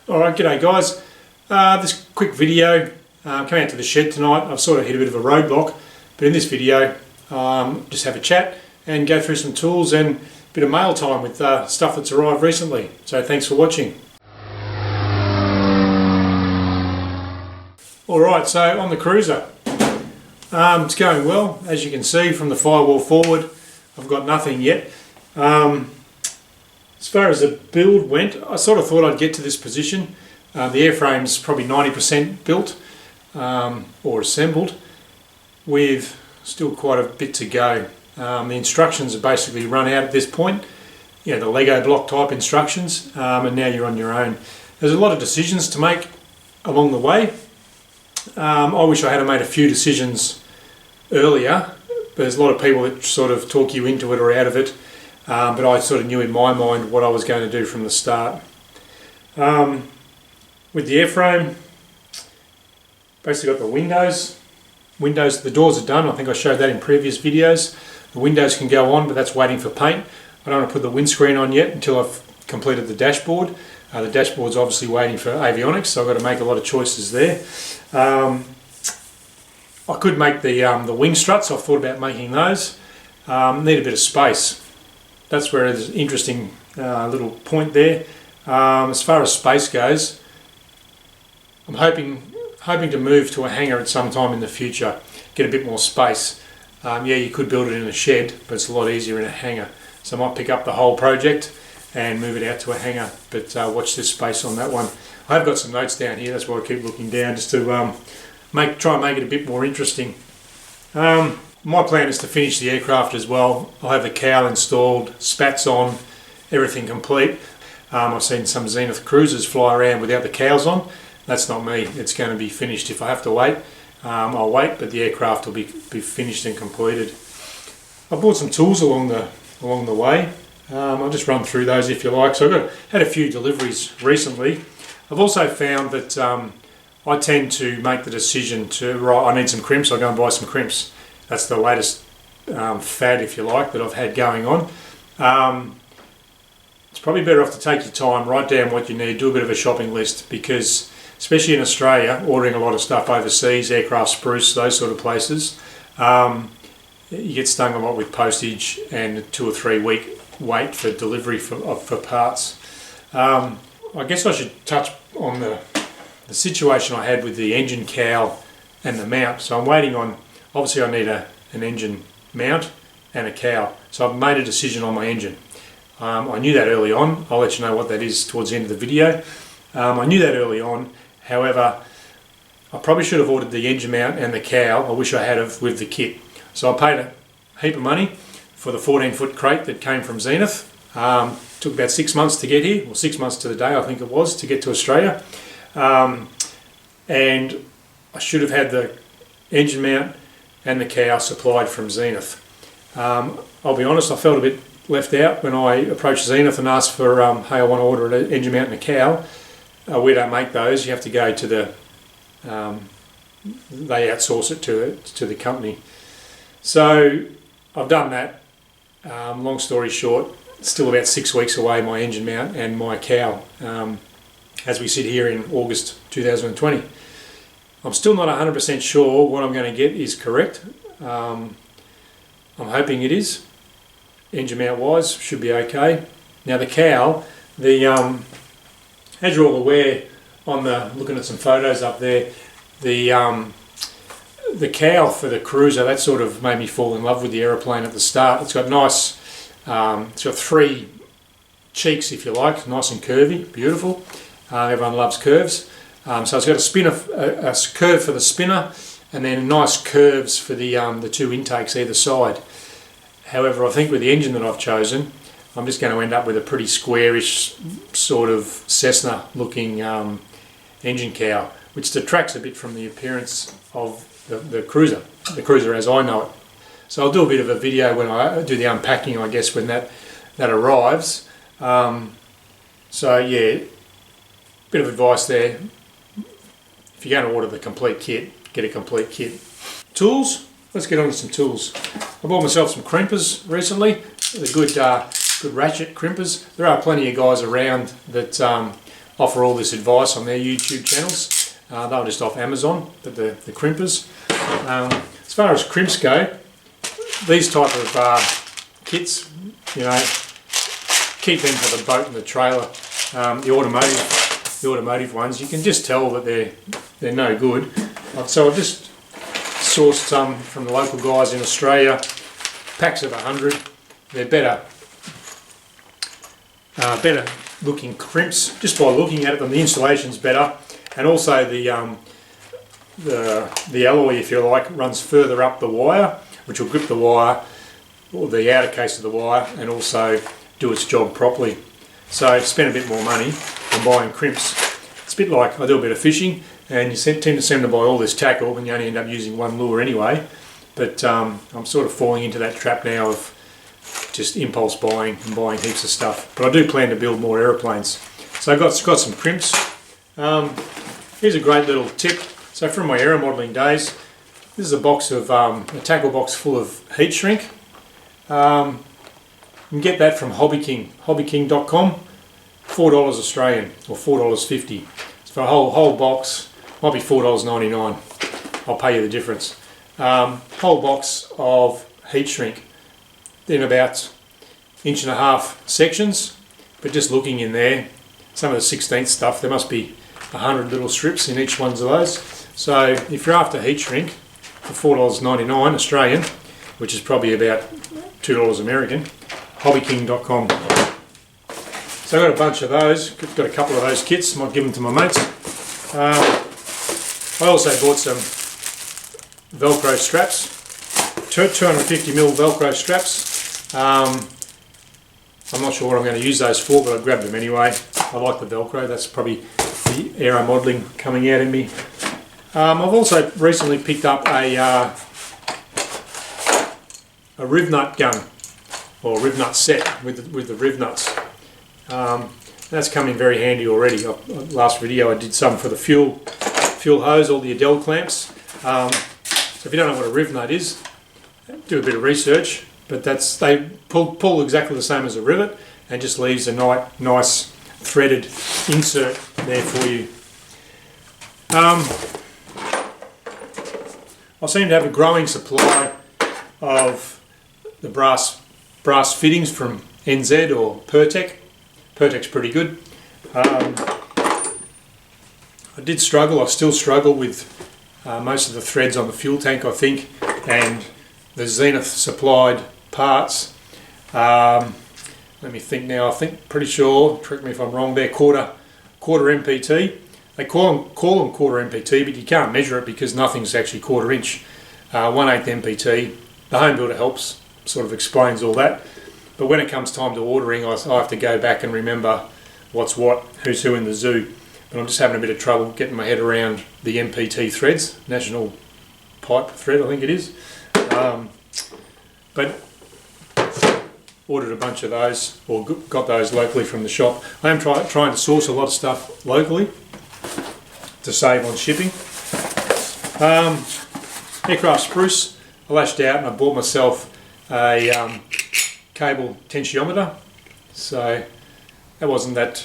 Alright, g'day guys. This quick video, coming out to the shed tonight. I've sort of hit a bit of a roadblock, but in this video just have a chat and go through some tools and a bit of mail time with stuff that's arrived recently. So thanks for watching. Alright, so on the Cruzer, it's going well. As you can see from the firewall forward, I've got nothing yet. As far as the build went, I sort of thought I'd get to this position. The airframe's probably 90% built or assembled, with still quite a bit to go. The instructions are basically run out at this point, you know, the Lego block type instructions, and now you're on your own. There's a lot of decisions to make along the way. I wish I had made a few decisions earlier, but there's a lot of people that sort of talk you into it or out of it. But I sort of knew in my mind what I was going to do from the start. With the airframe, basically got the windows, the doors are done. I think I showed that in previous videos. The windows can go on, but that's waiting for paint. I don't want to put the windscreen on yet until I've completed the dashboard. The dashboard's obviously waiting for avionics, so I've got to make a lot of choices there. I could make the wing struts. I've thought about making those. Need a bit of space. That's where there's an interesting little point there. As far as space goes, I'm hoping to move to a hangar at some time in the future, get a bit more space. Yeah, you could build it in a shed, but it's a lot easier in a hangar. So I might pick up the whole project and move it out to a hangar, but watch this space on that one. I have got some notes down here, that's why I keep looking down, just to try and make it a bit more interesting. My plan is to finish the aircraft as well. I'll have the cowl installed, spats on, everything complete. I've seen some Zenith Cruzers fly around without the cowls on. That's not me. It's going to be finished. If I have to wait, I'll wait, but the aircraft will be finished and completed. I bought some tools along the way. I'll just run through those if you like. So I've had a few deliveries recently. I've also found that I tend to make the decision I need some crimps, I'll go and buy some crimps. That's the latest fad, if you like, that I've had going on. It's probably better off to take your time, write down what you need, do a bit of a shopping list, because especially in Australia, ordering a lot of stuff overseas, aircraft spruce, those sort of places, you get stung a lot with postage and a 2 or 3 week wait for delivery for parts. I guess I should touch on the situation I had with the engine cowl and the mount. So I'm waiting on, obviously I need an engine mount and a cowl. So I've made a decision on my engine. I knew that early on. I'll let you know what that is towards the end of the video. I knew that early on. However, I probably should have ordered the engine mount and the cowl. I wish I had with the kit. So I paid a heap of money for the 14-foot crate that came from Zenith. Took about 6 months to get here, or 6 months to the day I think it was, to get to Australia. And I should have had the engine mount and the cowl supplied from Zenith. I'll be honest, I felt a bit left out when I approached Zenith and asked for, hey, I want to order an engine mount and a cowl. We don't make those. You have to go to the, they outsource it to the company. So I've done that. Long story short, still about 6 weeks away, my engine mount and my cowl, as we sit here in August 2020. I'm still not 100% sure what I'm going to get is correct. I'm hoping it is. Engine mount wise, should be okay. Now the cowl, as you're all aware, looking at some photos up there, the cowl for the Cruzer, that sort of made me fall in love with the aeroplane at the start. It's got nice, it's got 3 cheeks, if you like, nice and curvy, beautiful. Everyone loves curves. So it's got a curve for the spinner, and then nice curves for the 2 intakes either side. However, I think with the engine that I've chosen, I'm just going to end up with a pretty squarish sort of Cessna looking engine cowl, which detracts a bit from the appearance of the Cruzer as I know it. So I'll do a bit of a video when I do the unpacking, I guess, when that arrives. So yeah, bit of advice there. If you're going to order the complete kit, get a complete kit. Tools, let's get on to some tools. I bought myself some crimpers recently. They're good ratchet crimpers. There are plenty of guys around that offer all this advice on their YouTube channels. They were just off Amazon, but the crimpers. As far as crimps go, these type of kits, you know, keep them for the boat and the trailer. The automotive ones, you can just tell that they're no good. So I've just sourced some from the local guys in Australia, packs of 100. They're better looking crimps just by looking at them. The insulation's better, and also the alloy, if you like, runs further up the wire, which will grip the wire or the outer case of the wire and also do its job properly. So spend a bit more money on buying crimps. It's a bit like I do a bit of fishing, and you tend to buy all this tackle and you only end up using one lure anyway. But I'm sort of falling into that trap now of just impulse buying and buying heaps of stuff. But I do plan to build more aeroplanes. So I've got some crimps. Here's a great little tip. So from my aero modelling days, this is a box of a tackle box full of heat shrink. You can get that from Hobby King, hobbyking.com, $4 Australian or $4.50. So for a whole box, might be $4.99. I'll pay you the difference. Whole box of heat shrink in about 1.5 inch sections, but just looking in there, some of the 16th stuff, there must be 100 little strips in each one of those. So if you're after heat shrink for $4.99 Australian, which is probably about $2 American, hobbyking.com. So I've got a bunch of those, got a couple of those kits, might give them to my mates. I also bought some Velcro straps, 250mm Velcro straps. I'm not sure what I'm going to use those for, but I grabbed them anyway. I like the Velcro, that's probably the aero modelling coming out in me. I've also recently picked up a riv nut gun, or riv nut set with the riv nuts. That's come in very handy already. Last video I did some for the fuel hose, all the Adele clamps. So if you don't know what a riv nut is, do a bit of research. But they pull exactly the same as a rivet, and just leaves a nice threaded insert there for you. I seem to have a growing supply of the brass fittings from NZ or Pertec. Pertec's pretty good. I still struggle with most of the threads on the fuel tank, I think, and the Zenith supplied parts. Let me think now. Pretty sure, correct me if I'm wrong, they're quarter MPT. They call them quarter MPT, but you can't measure it because nothing's actually 1/4 inch. 1/8 MPT. The home builder helps, sort of explains all that. But when it comes time to ordering, I have to go back and remember what's what, who's who in the zoo. But I'm just having a bit of trouble getting my head around the MPT threads, National Pipe Thread, I think it is. But ordered a bunch of those, or got those locally from the shop. I am trying to source a lot of stuff locally to save on shipping. Aircraft spruce, I lashed out and I bought myself a cable tensiometer, so that wasn't that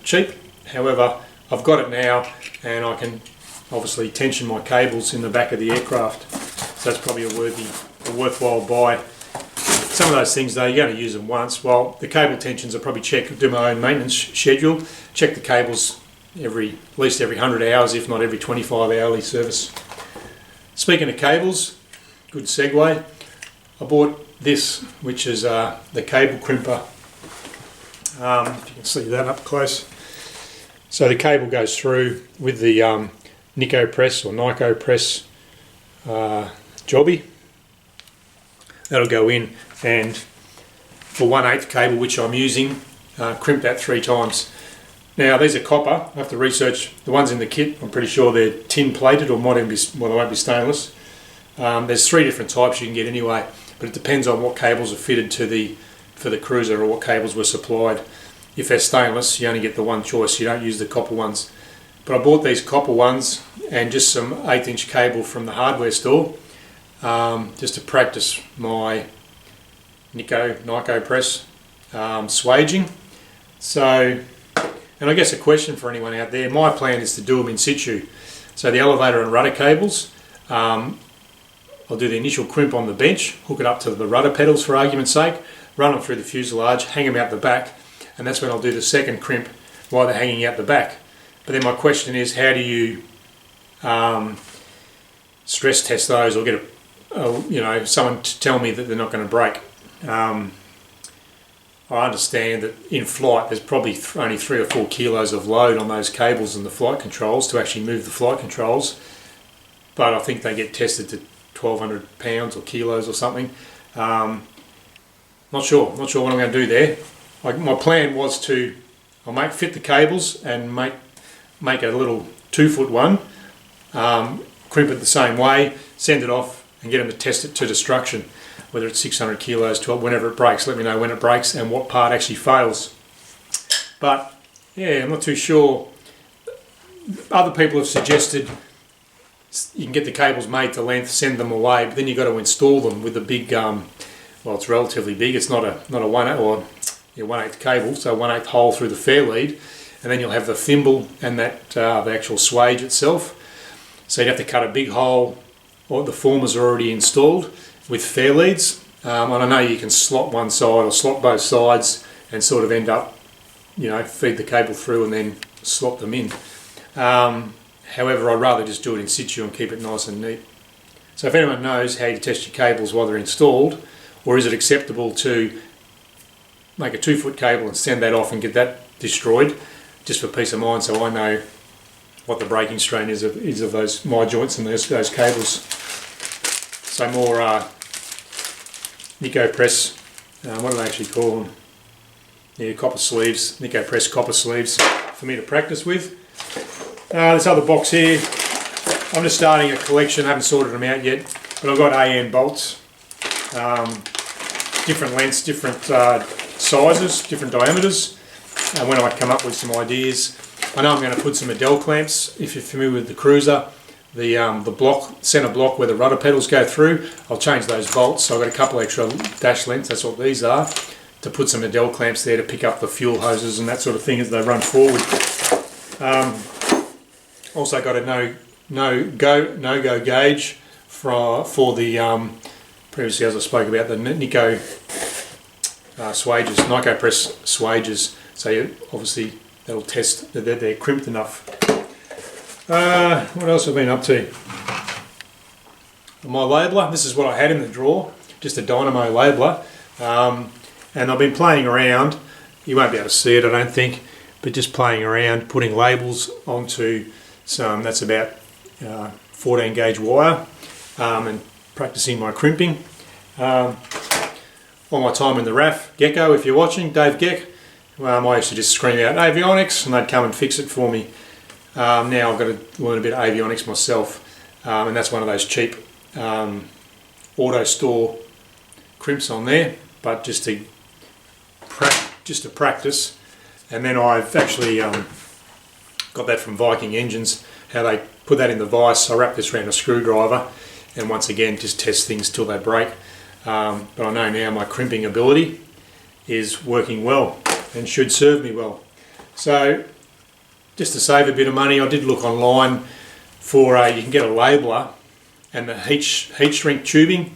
cheap. However, I've got it now and I can obviously tension my cables in the back of the aircraft, so that's probably a worthwhile buy. Some of those things though, you're going to use them once. Well, the cable tensions I probably do my own maintenance schedule, check the cables at least every 100 hours, if not every 25 hourly service. Speaking of cables, good segue, I bought this, which is the cable crimper. If you can see that up close. So the cable goes through with the Nico press or Nico press jobby. That'll go in, and for 1/8 cable, which I'm using, crimp that 3 times. Now these are copper. I have to research the ones in the kit. I'm pretty sure they're tin plated, or might even be, well, they won't be stainless. There's 3 different types you can get anyway, but it depends on what cables are fitted to for the Cruzer, or what cables were supplied. If they're stainless, you only get the one choice. You don't use the copper ones. But I bought these copper ones and just some 1/8 inch cable from the hardware store, just to practice my Nico press swaging. So And I guess a question for anyone out there, my plan is to do them in situ. So the elevator and rudder cables, I'll do the initial crimp on the bench, hook it up to the rudder pedals for argument's sake, run them through the fuselage, hang them out the back, and that's when I'll do the second crimp while they're hanging out the back. But then my question is, how do you stress test those, or get someone to tell me that they're not going to break? I understand that in flight there's probably only 3 or 4 kilos of load on those cables and the flight controls to actually move the flight controls, but I think they get tested to 1,200 pounds or kilos or something. Not sure what I'm going to do there. My plan was to fit the cables and make a little 2-foot one, crimp it the same way, send it off and get them to test it to destruction. Whether it's 600 kilos, 12, whenever it breaks, let me know when it breaks and what part actually fails. But yeah, I'm not too sure. Other people have suggested you can get the cables made to length, send them away, but then you've got to install them with a big, well, it's relatively big. It's not a 1/8 or 1/8 cable, so 1/8 hole through the fair lead, and then you'll have the thimble and that the actual swage itself. So you'd have to cut a big hole, or the formers are already installed with fair leads, and I know you can slot one side or slot both sides and sort of end up, feed the cable through and then slot them in. However, I'd rather just do it in situ and keep it nice and neat. So if anyone knows how you test your cables while they're installed, or is it acceptable to make a 2-foot cable and send that off and get that destroyed, just for peace of mind, so I know what the breaking strain is of those my joints and those cables. So more Nico Press, what do they actually call them? Yeah, copper sleeves, Nico Press copper sleeves for me to practice with. This other box here, I'm just starting a collection, I haven't sorted them out yet, but I've got AN bolts, different lengths, different sizes, different diameters, and when I come up with some ideas, I know I'm going to put some Adele clamps. If you're familiar with the Cruzer, the block, centre block where the rudder pedals go through, I'll change those bolts. So I've got a couple extra dash lengths, that's what these are, to put some Adele clamps there to pick up the fuel hoses and that sort of thing as they run forward. Also got a no-go gauge for the, previously as I spoke about, the Nico swages, Nico Press swages. So obviously that'll test that they're crimped enough. What else have I been up to? My labeler, this is what I had in the drawer, just a dynamo labeler, and I've been playing around. You won't be able to see it, I don't think, but just playing around, putting labels onto some, that's about 14 gauge wire, and practicing my crimping. All my time in the RAF, Gecko, if you're watching, Dave Geck, I used to just scream out avionics and they'd come and fix it for me. Now I've got to learn a bit of avionics myself, and that's one of those cheap auto store crimps on there, but just to practice. And then I've actually got that from Viking Engines, how they put that in the vise. I wrap this around a screwdriver and once again just test things till they break. But I know now my crimping ability is working well and should serve me well. So just to save a bit of money, I did look online for you can get a labeler and the heat shrink tubing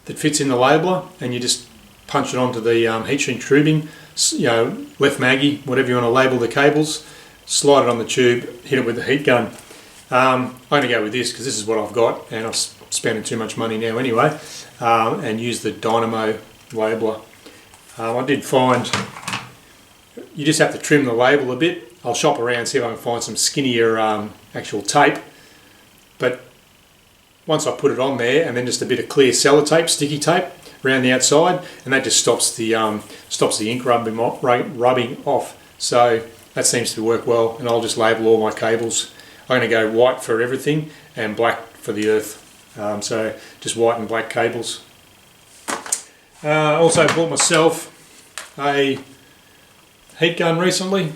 that fits in the labeler, and you just punch it onto the heat shrink tubing, left maggie, whatever you want to label the cables, slide it on the tube, hit it with the heat gun. I'm going to go with this because this is what I've got, and I'm spending too much money now anyway, and use the Dynamo labeler. I did find you just have to trim the label a bit. I'll shop around, see if I can find some skinnier actual tape, but once I put it on there, and then just a bit of clear sellotape, sticky tape around the outside, and that just stops the ink rubbing off. So that seems to work well, and I'll just label all my cables. I'm going to go white for everything and black for the earth. So just white and black cables. Also bought myself a heat gun recently.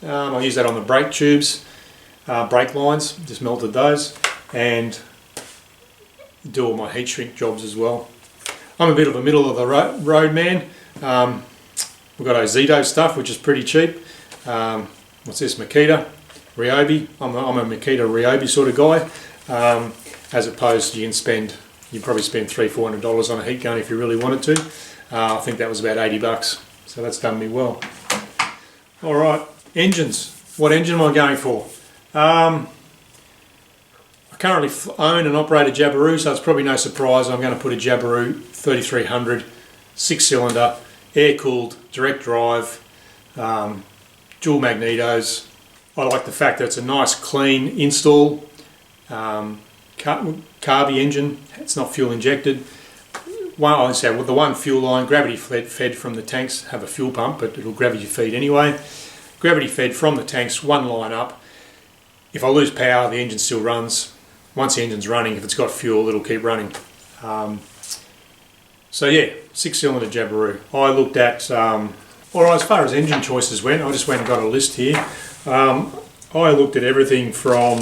I use that on the brake tubes, brake lines, just melted those, and do all my heat shrink jobs as well. I'm a bit of a middle of the road man. We've got Ozito stuff, which is pretty cheap. what's this, Makita Ryobi. I'm a Makita Ryobi sort of guy, as opposed to you'd probably spend $300-400 on a heat gun if you really wanted to. I think that was about $80, so that's done me well. Alright, engines. What engine am I going for? I currently own and operate a Jabiru, so it's probably no surprise I'm going to put a Jabiru 3300 6-cylinder, air-cooled, direct drive, dual magnetos. I like the fact that it's a nice clean install, carby engine. It's not fuel injected. The one fuel line, gravity fed from the tanks, have a fuel pump, but it'll gravity feed anyway. Gravity fed from the tanks, one line up. If I lose power, the engine still runs. Once the engine's running, if it's got fuel, it'll keep running. So yeah, 6-cylinder Jabiru. I looked at, alright, as far as engine choices went, I just went and got a list here. I looked at everything from,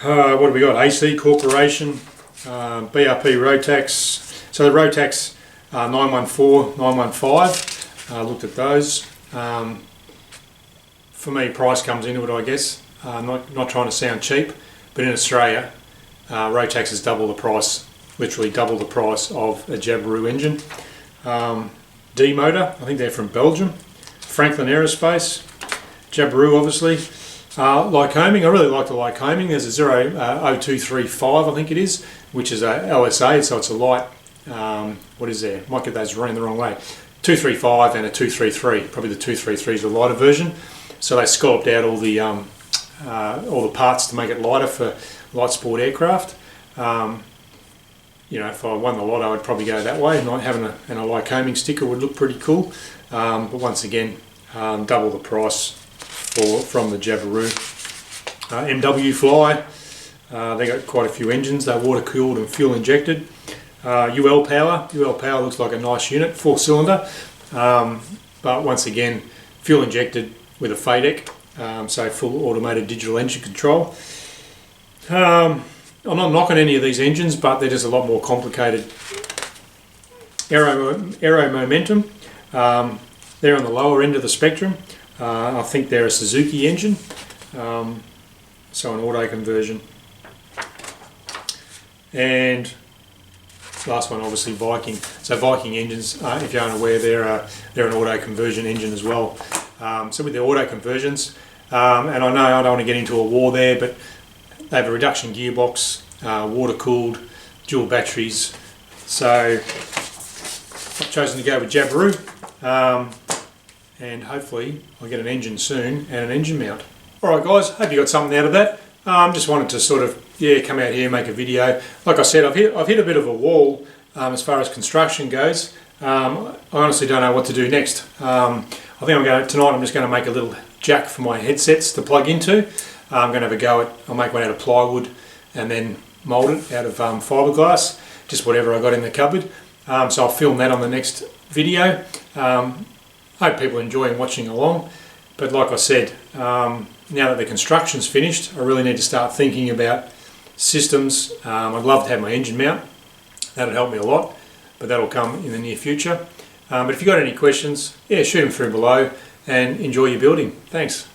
what have we got, AC Corporation, BRP Rotax. So the Rotax 914, 915, I looked at those. For me, price comes into it, I guess. Not trying to sound cheap, but in Australia, Rotax is double the price, literally double the price of a Jabiru engine. D Motor, I think they're from Belgium. Franklin Aerospace, Jabiru obviously. Lycoming, I really like the Lycoming. There's a 0235, I think it is, which is a LSA, so it's a light, what is there? Might get those running the wrong way. 235 and a 233, probably the 233 is the lighter version. So they sculpted out all the parts to make it lighter for light sport aircraft. If I won the lotto, I'd probably go that way. Not having a Lycoming sticker would look pretty cool. But once again, double the price from the Jabiru. MW Fly, they got quite a few engines. They're water cooled and fuel injected. UL Power looks like a nice unit, 4-cylinder. But once again, fuel injected with a FADEC, so full automated digital engine control. I'm not knocking any of these engines, but they're just a lot more complicated. Aero Momentum, they're on the lower end of the spectrum. I think they're a Suzuki engine, so an auto conversion. And last one, obviously Viking. So Viking engines, if you aren't aware, they're an auto conversion engine as well. So with the auto conversions, and I know I don't want to get into a war there, but they have a reduction gearbox, water cooled, dual batteries. So I've chosen to go with Jabiru, and hopefully I'll get an engine soon and an engine mount. Alright guys, hope you got something out of that. Just wanted to sort of, come out here and make a video. Like I said, I've hit a bit of a wall as far as construction goes. I honestly don't know what to do next. I think tonight I'm just going to make a little jack for my headsets to plug into. I'm going to have a go at, I'll make one out of plywood and then mould it out of fiberglass, just whatever I got in the cupboard. So I'll film that on the next video. Hope people enjoy watching along. But like I said, now that the construction's finished, I really need to start thinking about systems. I'd love to have my engine mount. That'll help me a lot, but that'll come in the near future. But if you've got any questions, shoot them through below and enjoy your building. Thanks.